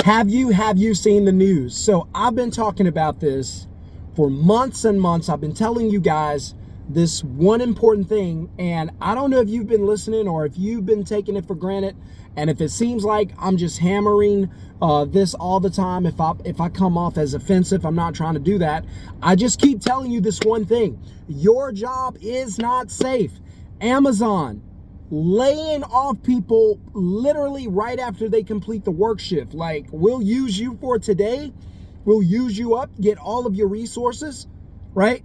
Have you seen the news? So I've been talking about this for months and months. I've been telling you guys this one important thing, and I don't know if you've been listening or if you've been taking it for granted. And if it seems like I'm just hammering this all the time, if I come off as offensive, I'm not trying to do that. I just keep telling you this one thing: your job is not safe. Amazon laying off people literally right after they complete the work shift. Like, we'll use you for today, we'll use you up, get all of your resources, right?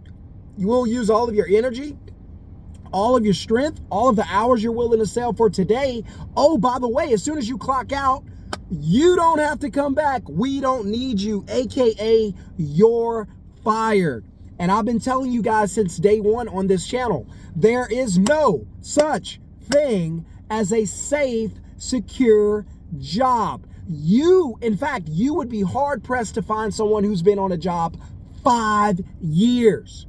You will use all of your energy, all of your strength, all of the hours you're willing to sell for today. Oh, by the way, as soon as you clock out, you don't have to come back. We don't need you, aka you're fired. And I've been telling you guys since day one on this channel, there is no such thing as a safe, secure job. In fact, you would be hard pressed to find someone who's been on a job 5 years.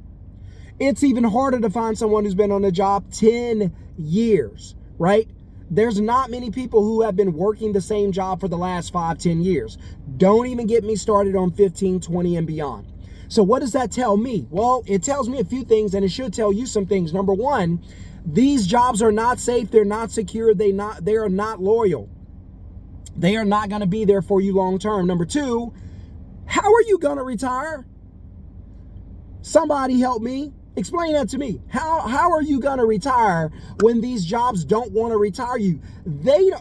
It's even harder to find someone who's been on a job 10 years, right? There's not many people who have been working the same job for the last 5-10 years. Don't even get me started on 15, 20 and beyond. So what does that tell me? Well, it tells me a few things, and it should tell you some things. Number one, these jobs are not safe. They're not secure. They are not loyal. They are not going to be there for you long term. Number two, how are you going to retire? Somebody help me. Explain that to me. How are you going to retire when these jobs don't want to retire you?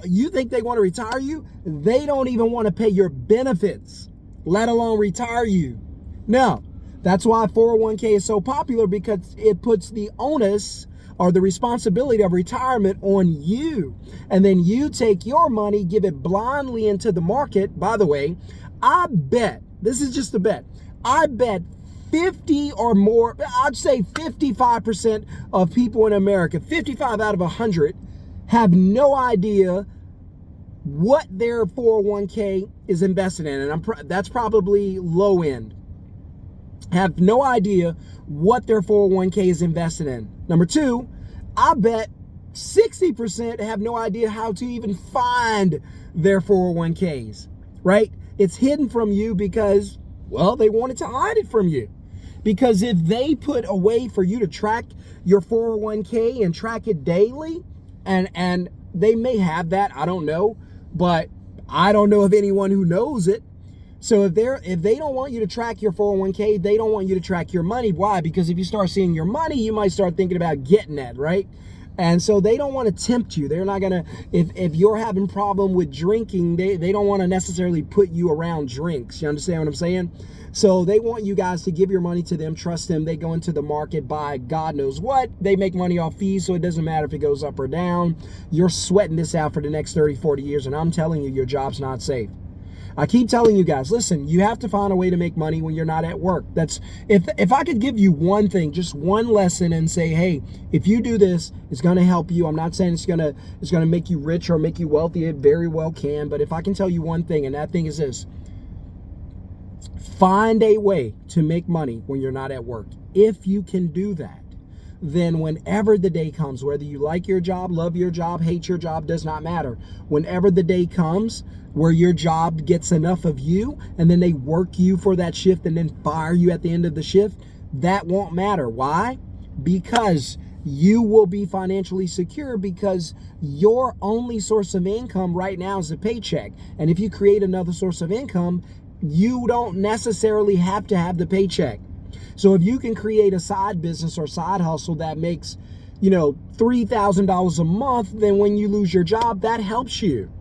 You think they want to retire you? They don't even want to pay your benefits, let alone retire you. No, that's why 401k is so popular, because it puts the onus or the responsibility of retirement on you. And then you take your money, give it blindly into the market. By the way, I bet, this is just a bet, I bet 50 or more, I'd say 55% of people in America, 55 out of 100, have no idea what their 401k is invested in. And that's probably low end. Have no idea what their 401k is invested in. Number two, I bet 60% have no idea how to even find their 401ks, right? It's hidden from you because, well, they wanted to hide it from you. Because if they put a way for you to track your 401k and track it daily, and they may have that, I don't know, but I don't know of anyone who knows it. So if they don't want you to track your 401k, they don't want you to track your money. Why? Because if you start seeing your money, you might start thinking about getting that, right? And so they don't want to tempt you. They're not gonna, if you're having problem with drinking, they don't want to necessarily put you around drinks. You understand what I'm saying? So they want you guys to give your money to them, trust them. They go into the market, buy God knows what. They make money off fees, so it doesn't matter if it goes up or down. You're sweating this out for the next 30, 40 years, and I'm telling you, your job's not safe. I keep telling you guys, listen, you have to find a way to make money when you're not at work. That's, if I could give you one thing, just one lesson, and say, hey, if you do this, it's going to help you. I'm not saying it's going to make you rich or make you wealthy. It very well can. But if I can tell you one thing, and that thing is this: find a way to make money when you're not at work. If you can do that, then whenever the day comes, whether you like your job, love your job, hate your job, does not matter. Whenever the day comes where your job gets enough of you, and then they work you for that shift and then fire you at the end of the shift, that won't matter. Why? Because you will be financially secure, because your only source of income right now is a paycheck. And if you create another source of income, you don't necessarily have to have the paycheck. So if you can create a side business or side hustle that makes, $3,000 a month, then when you lose your job, that helps you.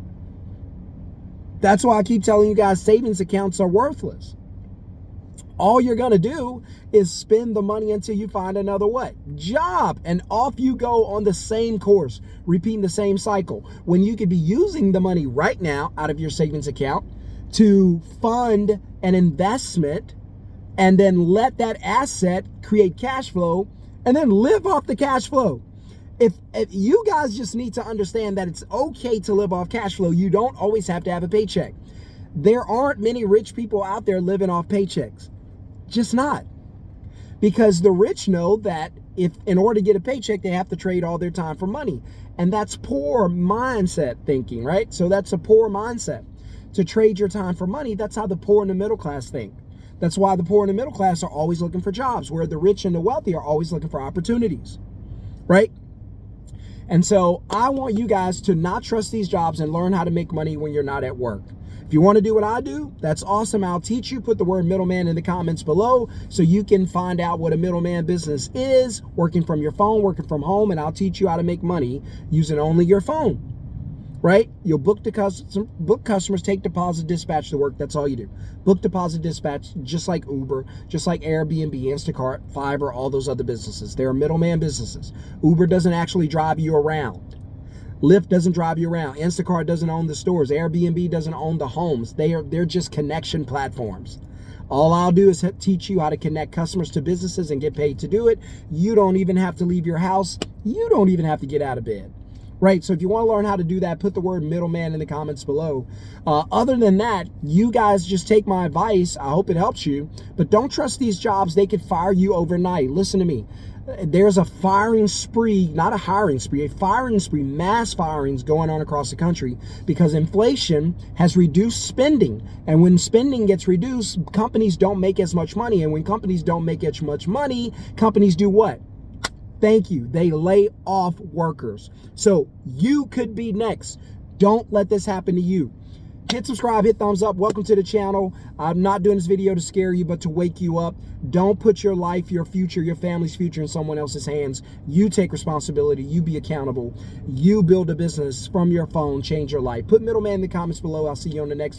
That's why I keep telling you guys, savings accounts are worthless. All you're going to do is spend the money until you find another what? Job. And off you go on the same course, repeating the same cycle, when you could be using the money right now out of your savings account to fund an investment, and then let that asset create cash flow, and then live off the cash flow. If you guys just need to understand that it's okay to live off cash flow. You don't always have to have a paycheck. There aren't many rich people out there living off paychecks. Just not. Because the rich know that if in order to get a paycheck, they have to trade all their time for money. And that's poor mindset thinking, right? So that's a poor mindset. to trade your time for money. That's how the poor and the middle class think. That's why the poor and the middle class are always looking for jobs, where the rich and the wealthy are always looking for opportunities, right? And so I want you guys to not trust these jobs and learn how to make money when you're not at work. If you want to do what I do, that's awesome. I'll teach you. Put the word middleman in the comments below so you can find out what a middleman business is, working from your phone, working from home, and I'll teach you how to make money using only your phone. Right? You'll book customers, take deposit, dispatch the work. That's all you do. Book, deposit, dispatch, just like Uber, just like Airbnb, Instacart, Fiverr, all those other businesses. They're middleman businesses. Uber doesn't actually drive you around. Lyft doesn't drive you around. Instacart doesn't own the stores. Airbnb doesn't own the homes. They're just connection platforms. All I'll do is teach you how to connect customers to businesses and get paid to do it. You don't even have to leave your house. You don't even have to get out of bed. Right, so if you want to learn how to do that, put the word middleman in the comments below. Other than that, you guys just take my advice. I hope it helps you. But don't trust these jobs. They could fire you overnight. Listen to me. There's a firing spree, not a hiring spree, a firing spree, mass firings going on across the country because inflation has reduced spending. And when spending gets reduced, companies don't make as much money. And when companies don't make as much money, companies do what? Thank you. They lay off workers. So you could be next. Don't let this happen to you. Hit subscribe, hit thumbs up. Welcome to the channel. I'm not doing this video to scare you, but to wake you up. Don't put your life, your future, your family's future in someone else's hands. You take responsibility. You be accountable. You build a business from your phone. Change your life. Put middleman in the comments below. I'll see you on the next